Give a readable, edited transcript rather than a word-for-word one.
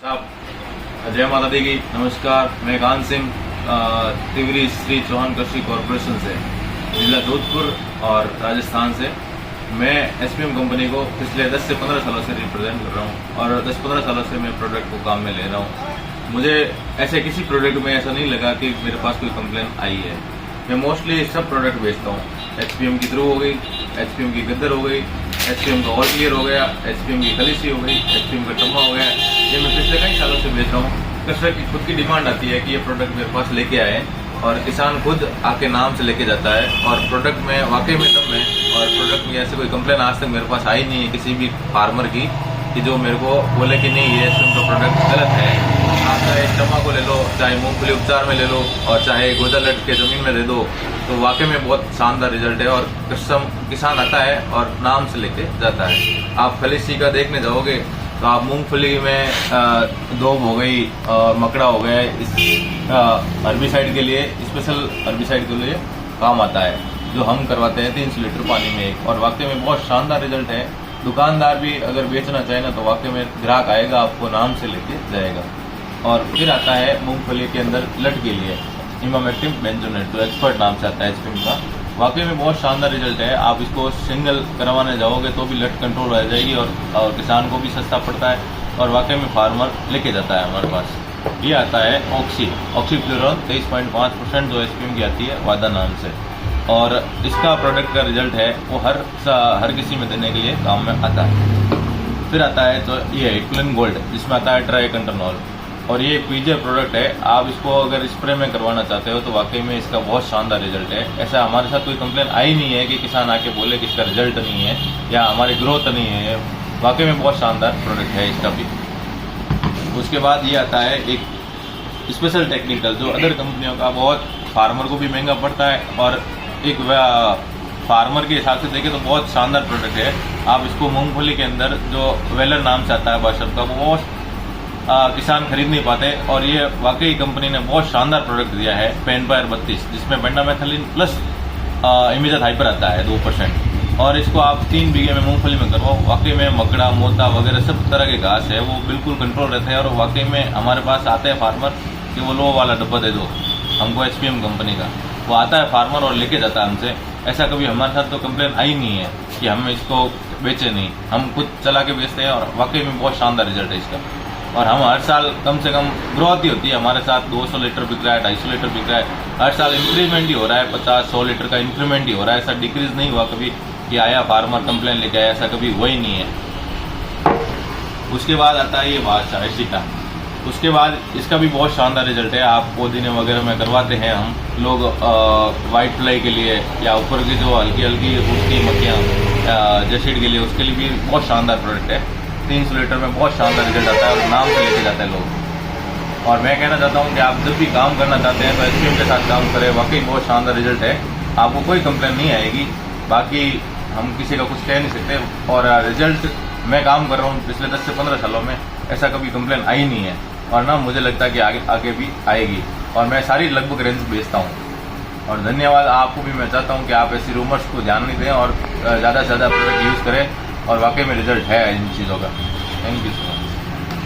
जय माता दी की नमस्कार। मैं कान सिंह तिवरी श्री चौहान कृषि कॉरपोरेशन से जिला जोधपुर और राजस्थान से मैं एसपीएम कंपनी को पिछले 10 से 15 सालों से रिप्रेजेंट कर रहा हूँ और 10-15 सालों से मैं प्रोडक्ट को काम में ले रहा हूँ। मुझे ऐसे किसी प्रोडक्ट में ऐसा नहीं लगा कि मेरे पास कोई कंप्लेन आई है। मैं मोस्टली सब प्रोडक्ट बेचता हूँ। एचपीएम की थ्रू हो गई, एचपीएम की गद्दर हो गई, एचपीएम का ऑल क्लियर हो गया, एचपीएम की खलीसी हो गई, एचपीएम का टम्मा हो गया। ये मैं पिछले कई सालों से बेच रहा हूँ। कस्टमर की खुद की डिमांड आती है कि ये प्रोडक्ट मेरे पास लेके आए और किसान खुद आके नाम से लेके जाता है और प्रोडक्ट में वाकई में दम है और प्रोडक्ट में ऐसे कोई कंप्लेन आज तक मेरे पास आई नहीं है किसी भी फार्मर की कि जो मेरे को बोले कि नहीं ये एचपीएम का प्रोडक्ट गलत है। आप चाहे टम्मा को ले लो, चाहे मूंगफली उपचार में ले लो और चाहे गोदा लट के ज़मीन में दे दो, तो वाकई में बहुत शानदार रिजल्ट है और किसान आता है और नाम से लेके जाता है। आप खलीसी का देखने जाओगे तो आप मूंगफली में दोब हो गई और मकड़ा हो गया, इस हर्बिसाइड के लिए, स्पेशल हर्बिसाइड के लिए काम आता है जो हम करवाते हैं 300 लीटर पानी में एक, और वाकई में बहुत शानदार रिजल्ट है। दुकानदार भी अगर बेचना चाहे ना तो वाकई में ग्राहक आएगा, आपको नाम से लेके जाएगा। और फिर आता है मूंगफली के अंदर लट के लिए इमामेक्टिन बेंजोनेट, जो एक्सपर्ट नाम से आता है एचपीएम का। वाकई में बहुत शानदार रिजल्ट है। आप इसको सिंगल करवाने जाओगे तो भी लट कंट्रोल रह जाएगी और किसान को भी सस्ता पड़ता है और वाकई में फार्मर लेके जाता है हमारे पास। ये आता है ऑक्सीफ्लोरोन 23.5% जो एचपीएम की आती है वादा नाम से, और इसका प्रोडक्ट का रिजल्ट है वो हर किसी में देने के लिए काम में आता है। फिर आता है तो ये इक्विलिन गोल्ड जिसमें आता है ट्राइकंटरनॉल, और ये पीजे प्रोडक्ट है। आप इसको अगर स्प्रे में करवाना चाहते हो तो वाकई में इसका बहुत शानदार रिजल्ट है। ऐसा हमारे साथ कोई कंप्लेन आई नहीं है कि किसान आके बोले कि इसका रिजल्ट नहीं है या हमारी ग्रोथ नहीं है। वाकई में बहुत शानदार प्रोडक्ट है इसका भी। उसके बाद ये आता है एक स्पेशल टेक्निकल जो अदर कंपनियों का बहुत फार्मर को भी महंगा पड़ता है और एक फार्मर के हिसाब से देखें तो बहुत शानदार प्रोडक्ट है। आप इसको मूंगफली के अंदर जो वेलर नाम से आता है बाशर का, वो बहुत किसान खरीद नहीं पाते और ये वाकई कंपनी ने बहुत शानदार प्रोडक्ट दिया है पेनपायर 32, जिसमें बेंडामेथलिन प्लस इमिजाथ हाइपर आता है 2%, और इसको आप 3 बीघे में मूंगफली में करवाओ। वाकई में मकड़ा मोता वगैरह सब तरह के घास है वो बिल्कुल कंट्रोल रहते हैं। और वाकई में हमारे पास आते हैं फार्मर कि वो लो वाला डब्बा दे दो हमको एचपीएम कंपनी का, वो आता है फार्मर और लेके जाता है हमसे। ऐसा कभी हमारे साथ तो कंप्लेन आई नहीं है कि हम इसको बेचे नहीं, हम खुद चला के बेचते हैं और वाकई में बहुत शानदार रिजल्ट है इसका। और हम हर साल कम से कम ग्रोथ ही होती है हमारे साथ। 200 लीटर बिक रहा है, 250 लीटर बिक रहा है, हर साल इंक्रीमेंट ही हो रहा है, 50-100 लीटर का इंक्रीमेंट ही हो रहा है। ऐसा डिक्रीज नहीं हुआ कभी कि आया फार्मर कंप्लेन लेके आया, ऐसा कभी हुआ ही नहीं है। उसके बाद आता है ये बादशाह एशिका। उसके बाद इसका भी बहुत शानदार रिजल्ट है। आप पोदीने वगैरह में करवाते हैं हम लोग वाइट फ्लाई के लिए या ऊपर की जो हल्की हल्की उठती मक्खियाँ जेसिड के लिए, उसके लिए भी बहुत शानदार प्रोडक्ट है। 300 लीटर में बहुत शानदार रिजल्ट आता है और नाम से लेके जाते हैं लोग। और मैं कहना चाहता हूँ कि आप जब भी काम करना चाहते हैं तो एचपीएम के साथ काम करें, वाकई बहुत शानदार रिजल्ट है, आपको कोई कंप्लेन नहीं आएगी। बाकी हम किसी का कुछ कह नहीं सकते और रिजल्ट मैं काम कर रहा हूँ पिछले 10 से 15 सालों में, ऐसा कभी कंप्लेन आई नहीं है और ना मुझे लगता है कि आगे भी आएगी। और मैं सारी लगभग रेंज बेचता हूँ। और धन्यवाद आपको भी मैं चाहता हूँ कि आप ऐसी रूमर्स को ध्यान नहीं दें और ज़्यादा से ज़्यादा प्रोडक्ट यूज़ करें और वाकई में रिजल्ट है इन चीज़ों का। Thank you.